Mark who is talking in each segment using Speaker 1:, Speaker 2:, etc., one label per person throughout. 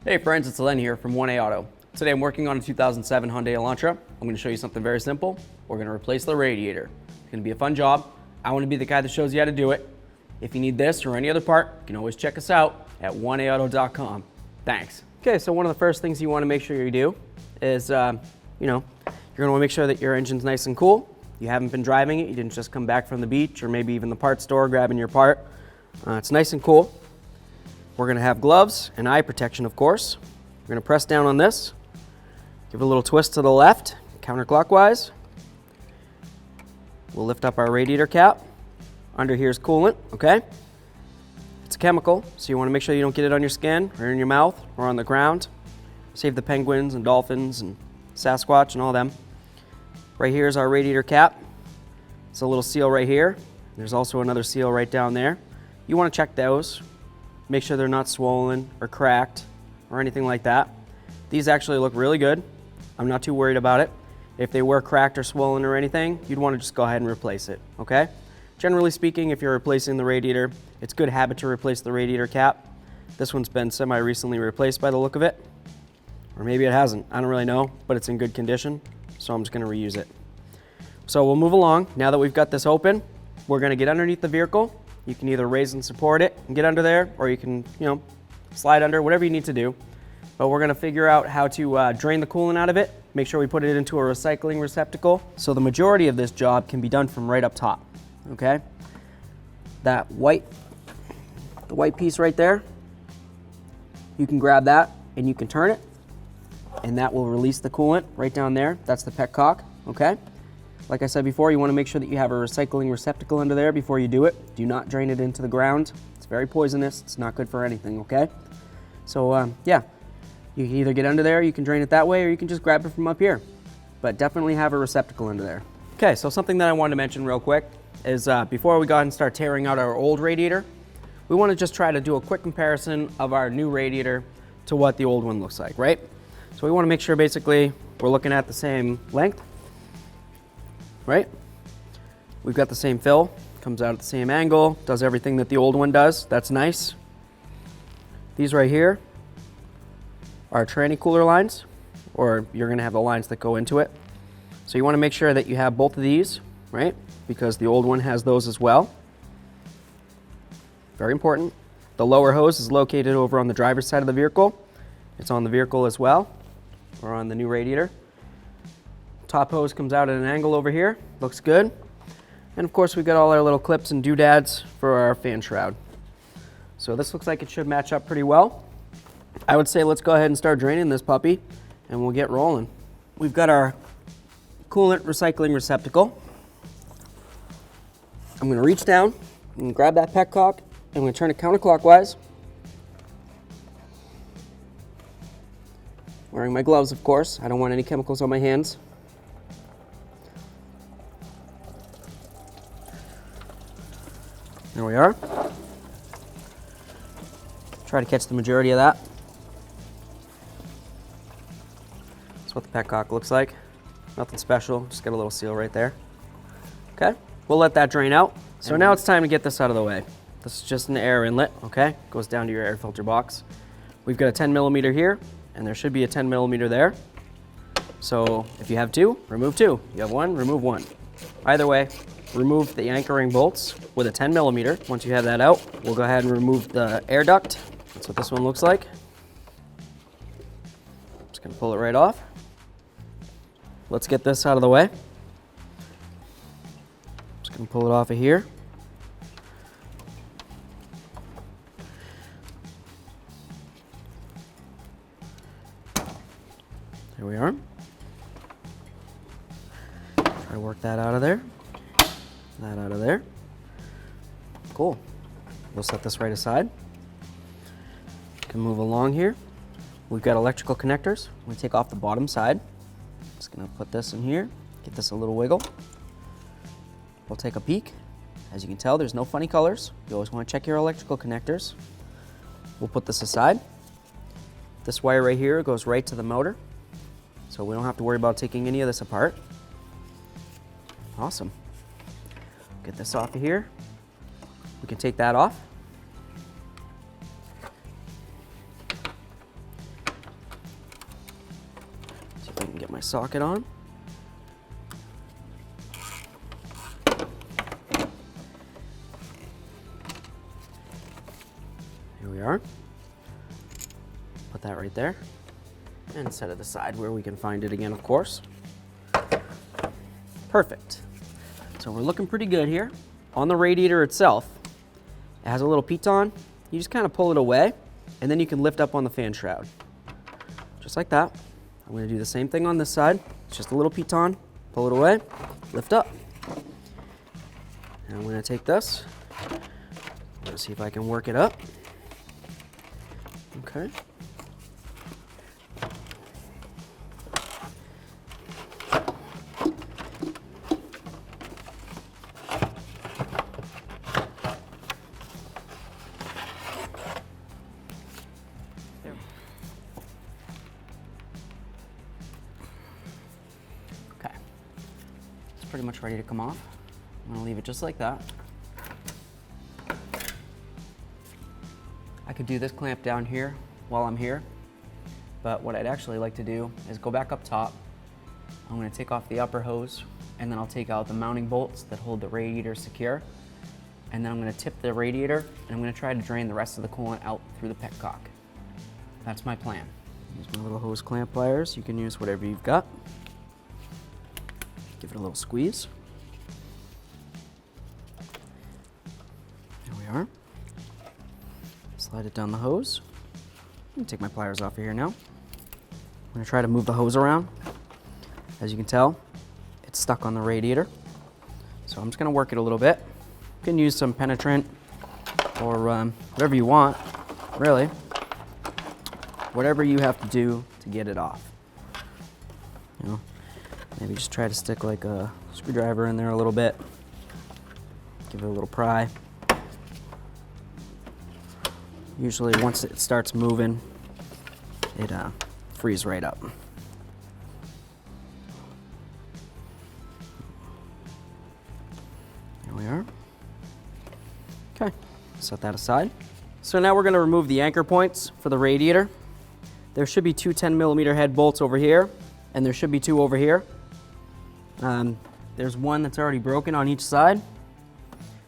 Speaker 1: Hey friends, it's Len here from 1A Auto. Today I'm working on a 2007 Hyundai Elantra. I'm going to show you something very simple. We're going to replace the radiator. It's going to be a fun job. I want to be the guy that shows you how to do it. If you need this or any other part, you can always check us out at 1aauto.com. Thanks. Okay, so one of the first things you want to make sure you do is, you're going to want to make sure that your engine's nice and cool. You haven't been driving it. You didn't just come back from the beach or maybe even the parts store grabbing your part. It's nice and cool. We're going to have gloves and eye protection, of course. We're going to press down on this, give it a little twist to the left, counterclockwise. We'll lift up our radiator cap. Under here is coolant, okay? It's a chemical, so you want to make sure you don't get it on your skin or in your mouth or on the ground. Save the penguins and dolphins and Sasquatch and all them. Right here is our radiator cap. It's a little seal right here. There's also another seal right down there. You want to check those. Make sure they're not swollen or cracked or anything like that. These actually look really good. I'm not too worried about it. If they were cracked or swollen or anything, you'd want to just go ahead and replace it, okay? Generally speaking, if you're replacing the radiator, it's good habit to replace the radiator cap. This one's been semi-recently replaced by the look of it. Or maybe it hasn't, I don't really know, but it's in good condition, so I'm just gonna reuse it. So we'll move along. Now that we've got this open, we're gonna get underneath the vehicle. You can either raise and support it and get under there, or you can, slide under, whatever you need to do. But we're gonna figure out how to drain the coolant out of it, make sure we put it into a recycling receptacle. So the majority of this job can be done from right up top, okay? The white piece right there, you can grab that and you can turn it, and that will release the coolant right down there. That's the petcock, okay? Like I said before, you want to make sure that you have a recycling receptacle under there before you do it. Do not drain it into the ground. It's very poisonous. It's not good for anything, okay? So, yeah, you can either get under there, you can drain it that way, or you can just grab it from up here. But definitely have a receptacle under there. Okay, so something that I wanted to mention real quick is before we go ahead and start tearing out our old radiator, we want to just try to do a quick comparison of our new radiator to what the old one looks like, right? So we want to make sure basically we're looking at the same length. Right? We've got the same fill, comes out at the same angle, does everything that the old one does. That's nice. These right here are tranny cooler lines, or you're gonna have the lines that go into it. So you wanna make sure that you have both of these, right? Because the old one has those as well. Very important. The lower hose is located over on the driver's side of the vehicle. It's on the vehicle as well, or on the new radiator. Top hose comes out at an angle over here, looks good. And of course we've got all our little clips and doodads for our fan shroud. So this looks like it should match up pretty well. I would say let's go ahead and start draining this puppy and we'll get rolling. We've got our coolant recycling receptacle. I'm gonna reach down and grab that petcock and I'm gonna turn it counterclockwise. Wearing my gloves, of course. I don't want any chemicals on my hands. There we are. Try to catch the majority of that. That's what the petcock looks like. Nothing special, just got a little seal right there. Okay, we'll let that drain out. So now it's time to get this out of the way. This is just an air inlet, okay? Goes down to your air filter box. We've got a 10 millimeter here, and there should be a 10 millimeter there. So if you have two, remove two. You have one, remove one. Either way, remove the anchoring bolts with a 10 millimeter. Once you have that out, we'll go ahead and remove the air duct. That's what this one looks like. Just gonna pull it right off. Let's get this out of the way. Just gonna pull it off of here. There we are. Try to work that out of there. That out of there. Cool. We'll set this right aside. Can move along here. We've got electrical connectors. We take off the bottom side. Just gonna put this in here, get this a little wiggle. We'll take a peek. As you can tell, there's no funny colors. You always want to check your electrical connectors. We'll put this aside. This wire right here goes right to the motor, so we don't have to worry about taking any of this apart. Awesome. Get this off of here. We can take that off. socket on. Here we are. Put that right there and set it aside where we can find it again, of course. Perfect. So we're looking pretty good here. On the radiator itself, it has a little piton. You just kind of pull it away, and then you can lift up on the fan shroud. Just like that. I'm going to do the same thing on this side. It's just a little piton, pull it away, lift up. And I'm going to take this. Let's see if I can work it up. Okay. Okay. It's pretty much ready to come off. I'm gonna leave it just like that. I could do this clamp down here while I'm here, but what I'd actually like to do is go back up top. I'm going to take off the upper hose, and then I'll take out the mounting bolts that hold the radiator secure, and then I'm going to tip the radiator, and I'm going to try to drain the rest of the coolant out through the petcock. That's my plan. Use my little hose clamp pliers. You can use whatever you've got. Give it a little squeeze. There we are. Slide it down the hose. I'm gonna take my pliers off of here now. I'm gonna try to move the hose around. As you can tell, it's stuck on the radiator. So I'm just gonna work it a little bit. You can use some penetrant or whatever you want, really. Whatever you have to do to get it off. You know, maybe just try to stick like a screwdriver in there a little bit. Give it a little pry. Usually once it starts moving, it frees right up. There we are. Okay, set that aside. So now we're going to remove the anchor points for the radiator. There should be two 10mm head bolts over here, and there should be two over here. There's one that's already broken on each side.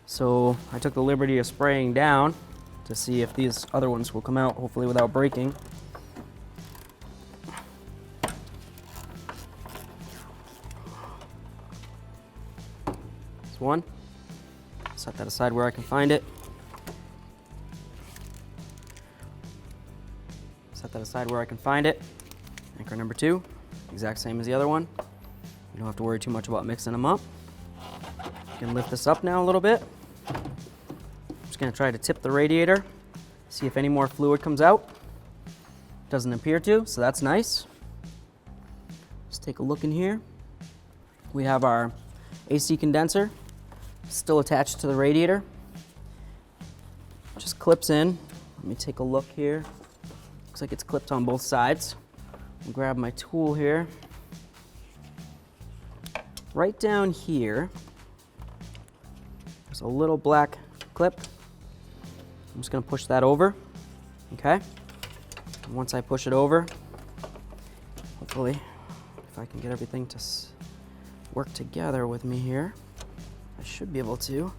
Speaker 1: So I took the liberty of spraying down to see if these other ones will come out, hopefully without breaking. This one. Set that aside where I can find it. Set that aside where I can find it. Anchor number 2, exact same as the other one. You don't have to worry too much about mixing them up. You can lift this up now a little bit. Just gonna try to tip the radiator, see if any more fluid comes out. Doesn't appear to, so that's nice. Let's take a look in here. We have our AC condenser still attached to the radiator. Just clips in. Let me take a look here. Looks like it's clipped on both sides. I'll grab my tool here. Right down here, there's a little black clip. I'm just gonna push that over, okay? And once I push it over, hopefully, if I can get everything to work together with me here, I should be able to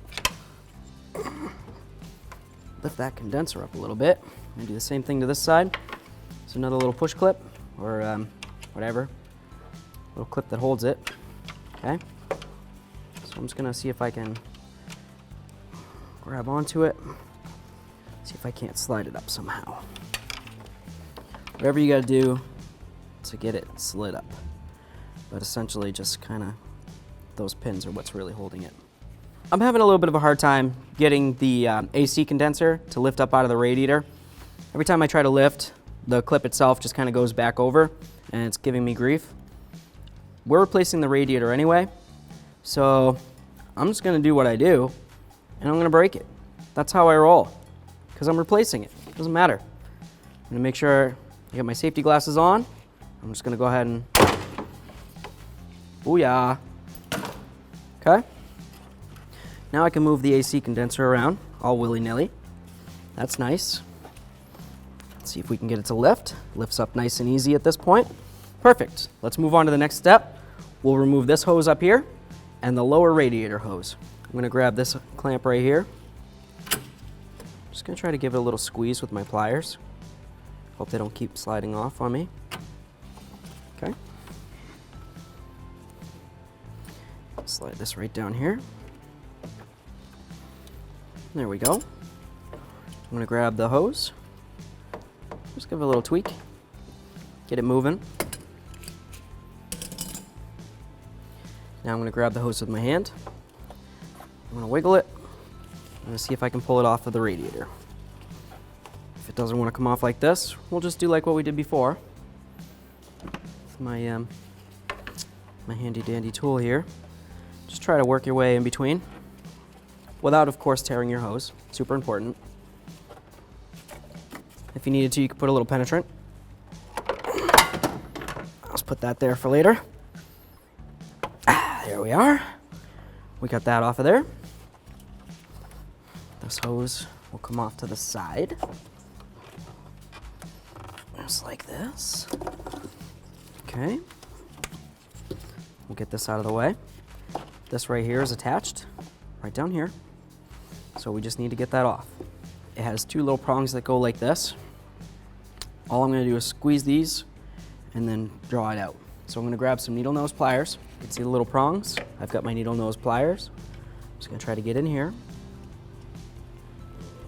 Speaker 1: lift that condenser up a little bit. And do the same thing to this side. So another little push clip, or whatever, little clip that holds it, okay? So I'm just gonna see if I can grab onto it. See if I can't slide it up somehow. Whatever you gotta do to get it slid up. But essentially just kinda, those pins are what's really holding it. I'm having a little bit of a hard time getting the AC condenser to lift up out of the radiator. Every time I try to lift, the clip itself just kinda goes back over and it's giving me grief. We're replacing the radiator anyway, so I'm just gonna do what I do and I'm gonna break it. That's how I roll. Because I'm replacing it. Doesn't matter. I'm gonna make sure I got my safety glasses on. I'm just gonna go ahead and, booyah. Okay. Now I can move the AC condenser around all willy-nilly. That's nice. Let's see if we can get it to lift. Lifts up nice and easy at this point. Perfect. Let's move on to the next step. We'll remove this hose up here and the lower radiator hose. I'm going to grab this clamp right here. Just going to try to give it a little squeeze with my pliers. Hope they don't keep sliding off on me. Okay. Slide this right down here. There we go. I'm going to grab the hose. Just give it a little tweak. Get it moving. Now I'm going to grab the hose with my hand. I'm going to wiggle it. I'm going to see if I can pull it off of the radiator. If it doesn't want to come off like this, we'll just do like what we did before. With my, my handy dandy tool here. Just try to work your way in between. Without, of course, tearing your hose. Super important. If you needed to, you could put a little penetrant. I'll just put that there for later. There we are. We got that off of there. This hose will come off to the side. Just like this. Okay. We'll get this out of the way. This right here is attached right down here. So we just need to get that off. It has two little prongs that go like this. All I'm going to do is squeeze these and then draw it out. So I'm going to grab some needle nose pliers. You can see the little prongs. I've got my needle nose pliers. I'm just going to try to get in here.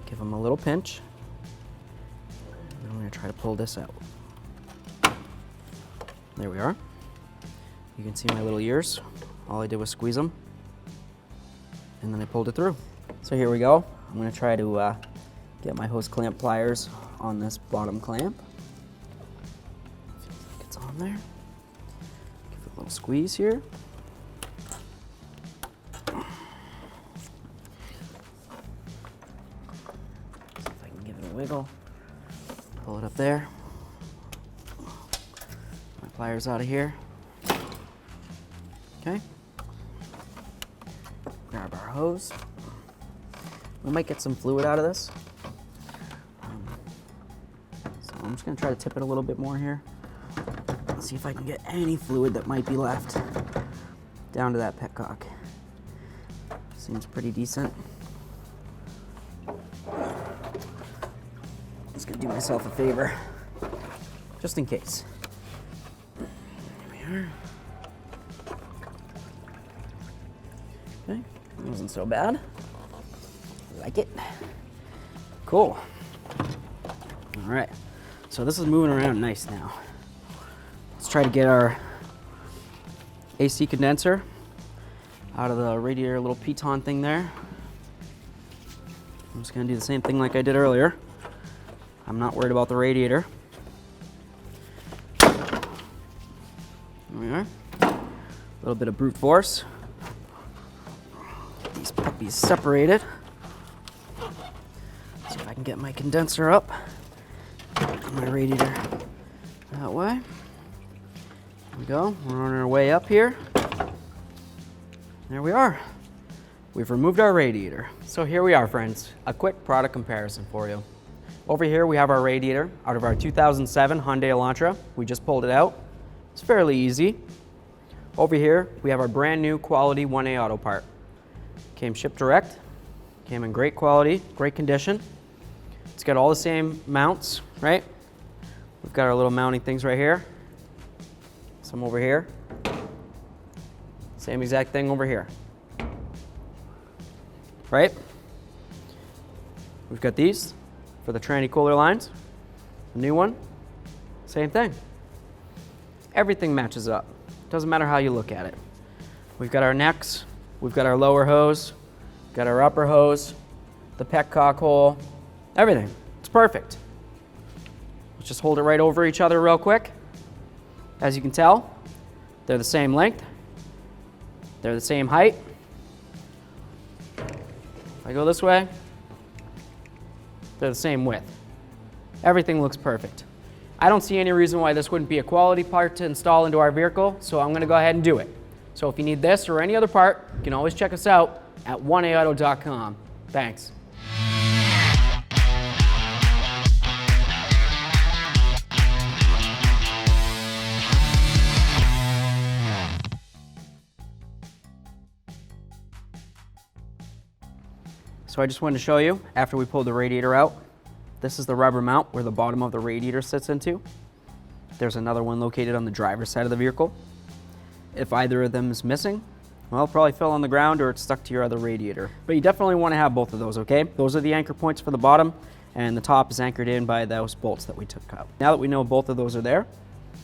Speaker 1: Give them a little pinch. And I'm going to try to pull this out. There we are. You can see my little ears. All I did was squeeze them. And then I pulled it through. So here we go. I'm going to try to get my hose clamp pliers on this bottom clamp. Feels like it's on there. Give it a little squeeze here. See if I can give it a wiggle. Pull it up there. My pliers out of here. Okay. Grab our hose. We might get some fluid out of this. So I'm just going to try to tip it a little bit more here. See if I can get any fluid that might be left down to that petcock. Seems pretty decent. Just going to do myself a favor, just in case. There we are. Okay, that wasn't so bad. Like it. Cool. All right, so this is moving around nice now. Let's try to get our AC condenser out of the radiator little piton thing there. I'm just gonna do the same thing like I did earlier. I'm not worried about the radiator. There we are. A little bit of brute force. Get these puppies separated. See if I can get my condenser up. My radiator that way. There we go. We're on our way up here. There we are. We've removed our radiator. So here we are, friends. A quick product comparison for you. Over here we have our radiator out of our 2007 Hyundai Elantra. We just pulled it out. It's fairly easy. Over here we have our brand new quality 1A auto part. Came shipped direct. Came in great quality, great condition. It's got all the same mounts, right? We've got our little mounting things right here. Some over here. Same exact thing over here. Right? We've got these for the tranny cooler lines. The new one, same thing. Everything matches up. Doesn't matter how you look at it. We've got our necks, we've got our lower hose, got our upper hose, the petcock hole, everything. It's perfect. Let's just hold it right over each other real quick. As you can tell, they're the same length. They're the same height. If I go this way, they're the same width. Everything looks perfect. I don't see any reason why this wouldn't be a quality part to install into our vehicle, so I'm going to go ahead and do it. So if you need this or any other part, you can always check us out at 1aauto.com. Thanks. So I just wanted to show you, after we pulled the radiator out, this is the rubber mount where the bottom of the radiator sits into. There's another one located on the driver's side of the vehicle. If either of them is missing, well, it probably fell on the ground or it's stuck to your other radiator. But you definitely want to have both of those, okay? Those are the anchor points for the bottom, and the top is anchored in by those bolts that we took out. Now that we know both of those are there,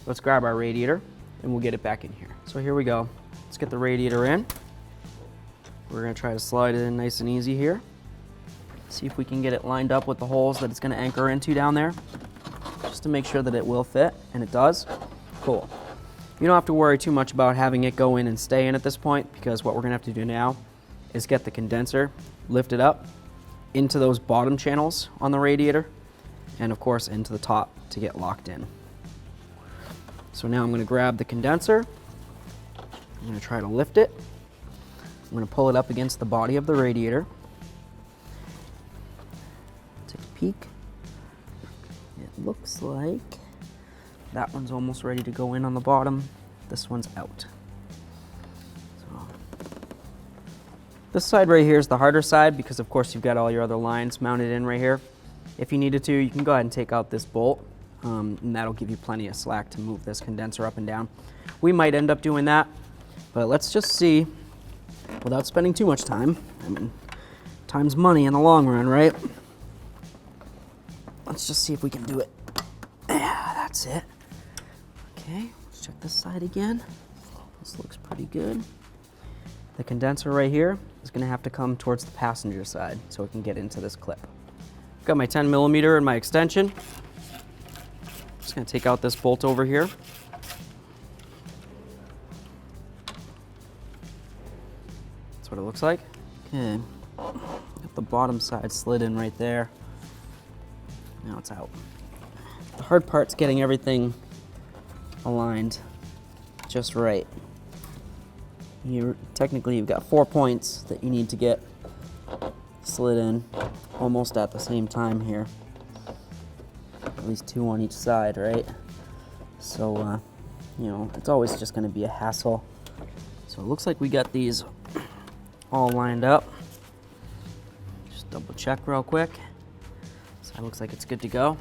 Speaker 1: let's grab our radiator and we'll get it back in here. So here we go. Let's get the radiator in. We're gonna try to slide it in nice and easy here. See if we can get it lined up with the holes that it's gonna anchor into down there, just to make sure that it will fit, and it does. Cool. You don't have to worry too much about having it go in and stay in at this point, because what we're gonna have to do now is get the condenser lifted up into those bottom channels on the radiator, and of course into the top to get locked in. So now I'm gonna grab the condenser, I'm gonna try to lift it, I'm gonna pull it up against the body of the radiator, take a peek. It looks like that one's almost ready to go in on the bottom. This one's out. So this side right here is the harder side because of course you've got all your other lines mounted in right here. If you needed to, you can go ahead and take out this bolt and that'll give you plenty of slack to move this condenser up and down. We might end up doing that, but let's just see without spending too much time. I mean, time's money in the long run, right? Let's just see if we can do it. Yeah, that's it. Okay, let's check this side again. This looks pretty good. The condenser right here is gonna have to come towards the passenger side so it can get into this clip. Got my 10mm and my extension. Just gonna take out this bolt over here. That's what it looks like. Okay, got the bottom side slid in right there. Now it's out. The hard part's getting everything aligned just right. Technically you've got 4 points that you need to get slid in almost at the same time here. At least 2 on each side, right? So, you know, it's always just gonna be a hassle. So it looks like we got these all lined up. Just double check real quick. So it looks like it's good to go.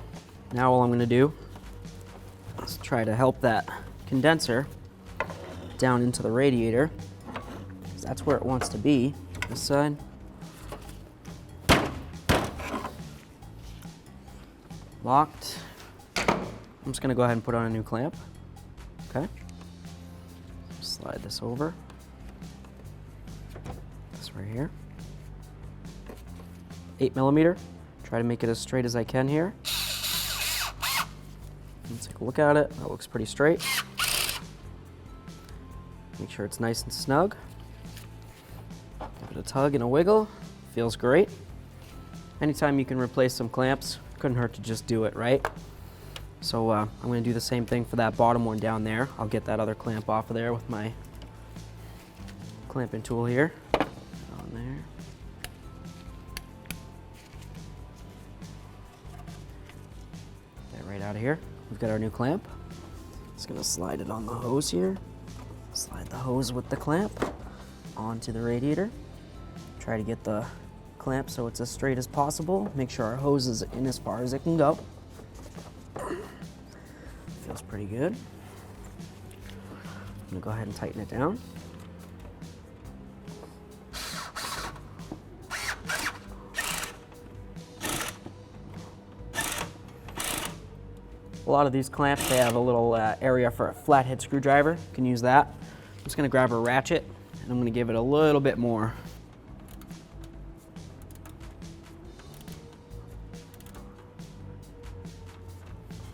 Speaker 1: Now all I'm gonna do is try to help that condenser down into the radiator, because that's where it wants to be, this side. Locked. I'm just gonna go ahead and put on a new clamp. Okay. Slide this over. This right here. 8mm. Try to make it as straight as I can here. Let's take a look at it. That looks pretty straight. Make sure it's nice and snug. Give it a tug and a wiggle. Feels great. Anytime you can replace some clamps, couldn't hurt to just do it, right? So I'm going to do the same thing for that bottom one down there. I'll get that other clamp off of there with my clamping tool here. On there. Get it right out of here. We've got our new clamp. Just going to slide it on the hose here. Slide the hose with the clamp onto the radiator. Try to get the clamp so it's as straight as possible. Make sure our hose is in as far as it can go. Feels pretty good. I'm gonna go ahead and tighten it down. A lot of these clamps, they have a little area for a flathead screwdriver. You can use that. I'm just gonna grab a ratchet and I'm gonna give it a little bit more.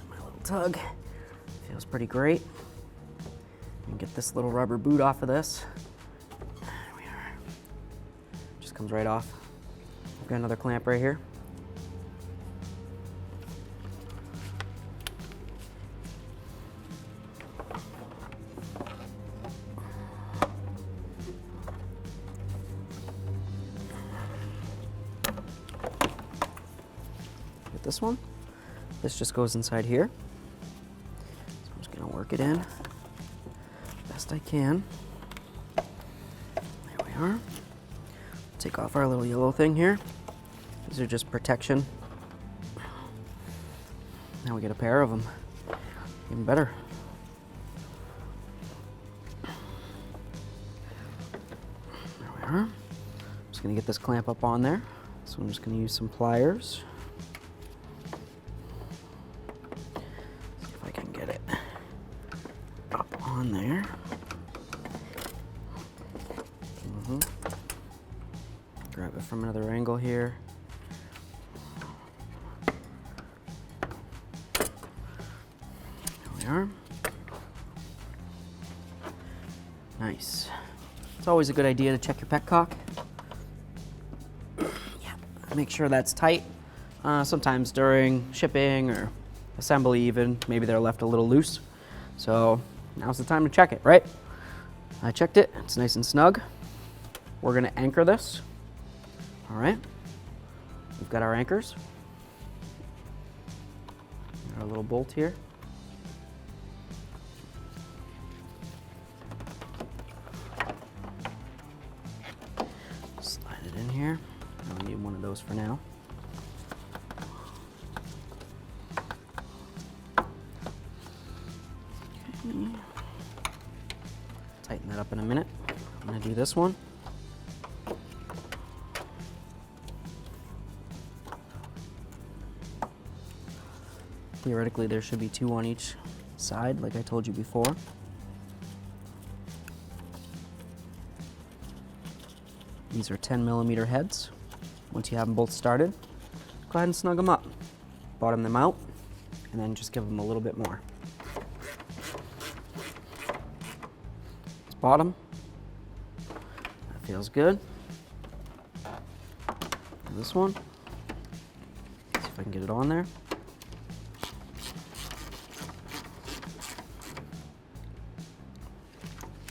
Speaker 1: My little tug feels pretty great. And get this little rubber boot off of this. There we are. Just comes right off. I've got another clamp right here. This one. This just goes inside here. So I'm just gonna work it in best I can. There we are. take off our little yellow thing here. These are just protection. Now we get a pair of them. Even better. There we are. I'm just gonna get this clamp up on there. So I'm just gonna use some pliers. See if I can get it up on there. Grab it from another angle here. There we are. Nice. It's always a good idea to check your petcock. Yeah, make sure that's tight. Sometimes during shipping or assembly even, maybe they're left a little loose. So now's the time to check it, right? I checked it, it's nice and snug. We're gonna anchor this. All right, we've got our anchors. Our little bolt here. Slide it in here. I don't need one of those for now. Okay. Tighten that up in a minute. I'm gonna do this one. Theoretically, there should be 2 on each side, like I told you before. These are 10mm heads. Once you have them both started, go ahead and snug them up. Bottom them out, and then just give them a little bit more. It's bottom. That feels good. This one. See if I can get it on there.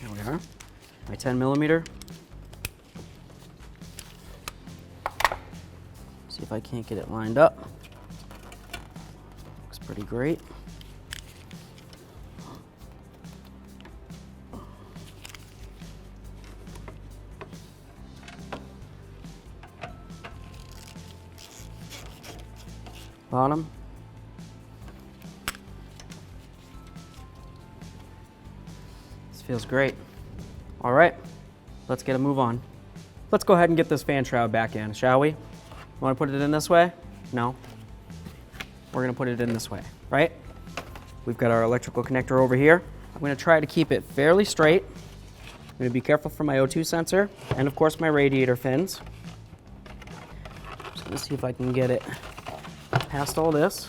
Speaker 1: There we are. My 10mm. See if I can't get it lined up. Looks pretty great. Bottom. This feels great. All right, let's get a move on. Let's go ahead and get this fan shroud back in, shall we? Want to put it in this way? No. We're gonna put it in this way, right? We've got our electrical connector over here. I'm gonna try to keep it fairly straight. I'm gonna be careful for my O2 sensor and of course my radiator fins. Just gonna see if I can get it past all this.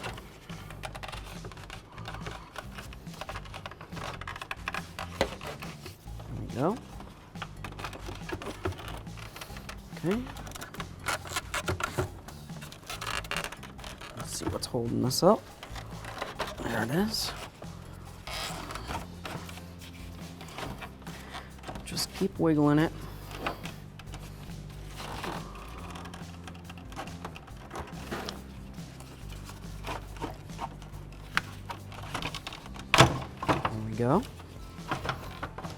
Speaker 1: There we go. Okay. Let's see what's holding this up. There it is. Just keep wiggling it. There we go.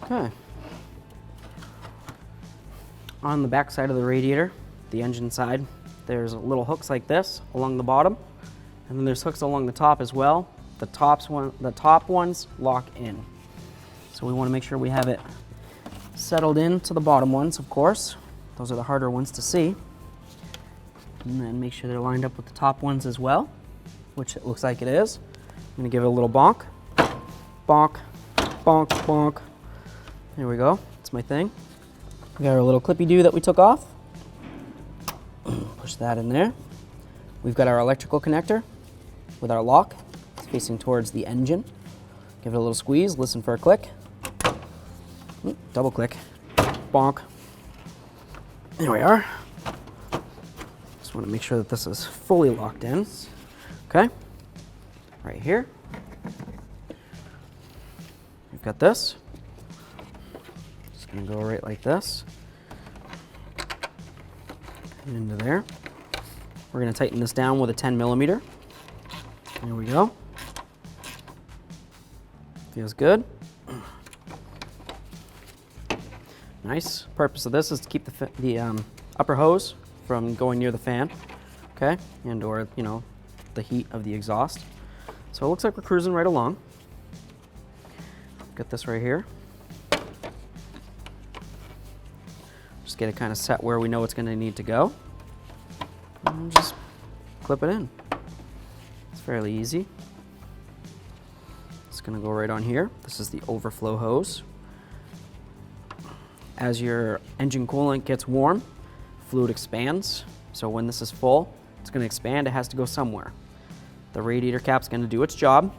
Speaker 1: Okay. On the back side of the radiator, the engine side, there's little hooks like this along the bottom, and then there's hooks along the top as well. The top ones lock in. So we want to make sure we have it settled into the bottom ones, of course. Those are the harder ones to see. And then make sure they're lined up with the top ones as well, which it looks like it is. I'm going to give it a little bonk. Bonk, bonk, bonk. There we go. That's my thing. We got our little clippy-doo that we took off. Push that in there. We've got our electrical connector with our lock. It's facing towards the engine. Give it a little squeeze, listen for a click. Double click. Bonk. There we are. Just want to make sure that this is fully locked in. Okay. Right here. We've got this. Just going to go right like this. And into there. We're going to tighten this down with a 10mm. There we go. Feels good. Nice. Purpose of this is to keep the upper hose from going near the fan, okay, and or, you know, the heat of the exhaust. So it looks like we're cruising right along. Got this right here. Just get it kind of set where we know it's going to need to go. And just clip it in. It's fairly easy. It's going to go right on here. This is the overflow hose. As your engine coolant gets warm, fluid expands. So when this is full, it's going to expand. It has to go somewhere. The radiator cap's going to do its job.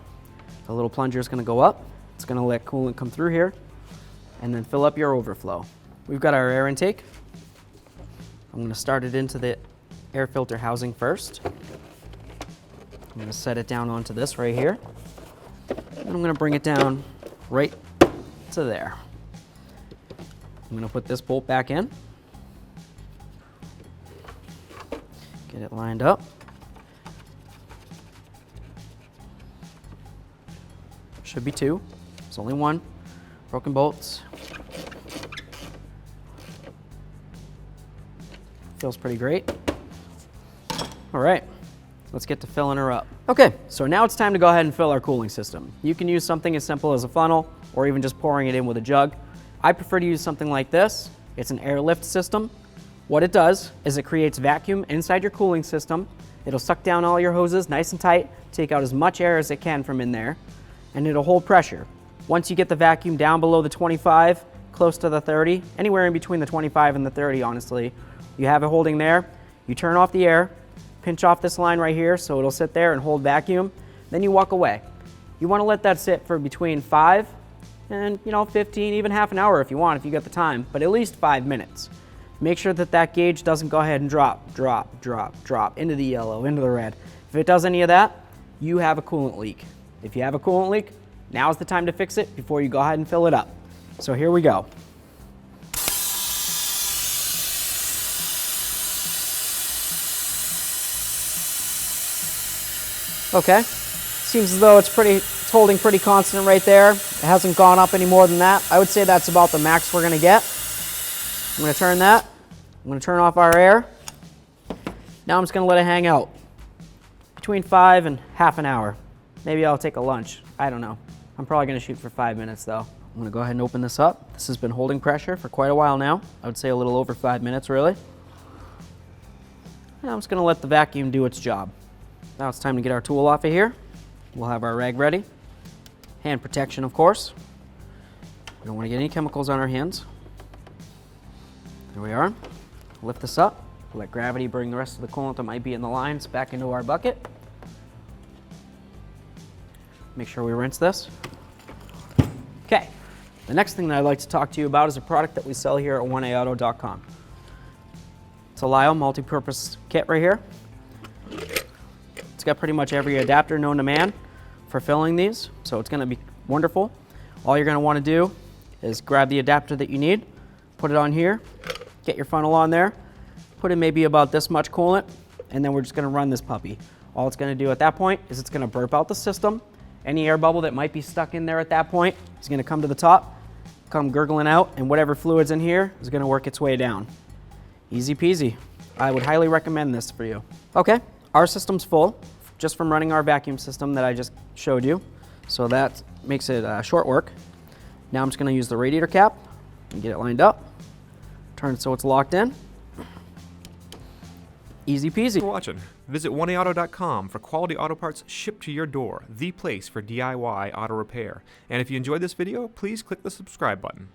Speaker 1: The little plunger is going to go up. It's going to let coolant come through here and then fill up your overflow. We've got our air intake. I'm going to start it into the air filter housing first. I'm going to set it down onto this right here. And I'm going to bring it down right to there. I'm going to put this bolt back in. Get it lined up. Should be two. There's only one. Broken bolts. Feels pretty great. All right, let's get to filling her up. Okay, so now it's time to go ahead and fill our cooling system. You can use something as simple as a funnel or even just pouring it in with a jug. I prefer to use something like this. It's an airlift system. What it does is it creates vacuum inside your cooling system. It'll suck down all your hoses nice and tight, take out as much air as it can from in there, and it'll hold pressure. Once you get the vacuum down below the 25, close to the 30, anywhere in between the 25 and the 30, honestly, you have it holding there. You turn off the air, pinch off this line right here so it'll sit there and hold vacuum, then you walk away. You want to let that sit for between 5 and 15, even half an hour if you want, if you got the time, but at least 5 minutes. Make sure that that gauge doesn't go ahead and drop into the yellow, into the red. If it does any of that, you have a coolant leak. If you have a coolant leak, now's the time to fix it before you go ahead and fill it up. So here we go. Okay, seems as though it's holding pretty constant right there. It hasn't gone up any more than that. I would say that's about the max we're gonna get. I'm gonna turn that. I'm gonna turn off our air. Now I'm just gonna let it hang out between 5 and half an hour. Maybe I'll take a lunch. I don't know. I'm probably gonna shoot for 5 minutes though. I'm gonna go ahead and open this up. This has been holding pressure for quite a while now. I would say a little over 5 minutes really. And I'm just gonna let the vacuum do its job. Now it's time to get our tool off of here. We'll have our rag ready. Hand protection, of course. We don't want to get any chemicals on our hands. There we are. Lift this up. Let gravity bring the rest of the coolant that might be in the lines back into our bucket. Make sure we rinse this. Okay. The next thing that I'd like to talk to you about is a product that we sell here at 1AAuto.com. It's a liable multi-purpose kit right here. It's got pretty much every adapter known to man for filling these, so it's going to be wonderful. All you're going to want to do is grab the adapter that you need, put it on here, get your funnel on there, put in maybe about this much coolant, and then we're just going to run this puppy. All it's going to do at that point is it's going to burp out the system. Any air bubble that might be stuck in there at that point is going to come to the top, come gurgling out, and whatever fluid's in here is going to work its way down. Easy peasy. I would highly recommend this for you. Okay, our system's full just from running our vacuum system that I just showed you. So that makes it short work. Now I'm just gonna use the radiator cap and get it lined up. Turn it so it's locked in. Easy peasy.
Speaker 2: Thanks for watching. Visit 1AAuto.com for quality auto parts shipped to your door, the place for DIY auto repair. And if you enjoyed this video, please click the subscribe button.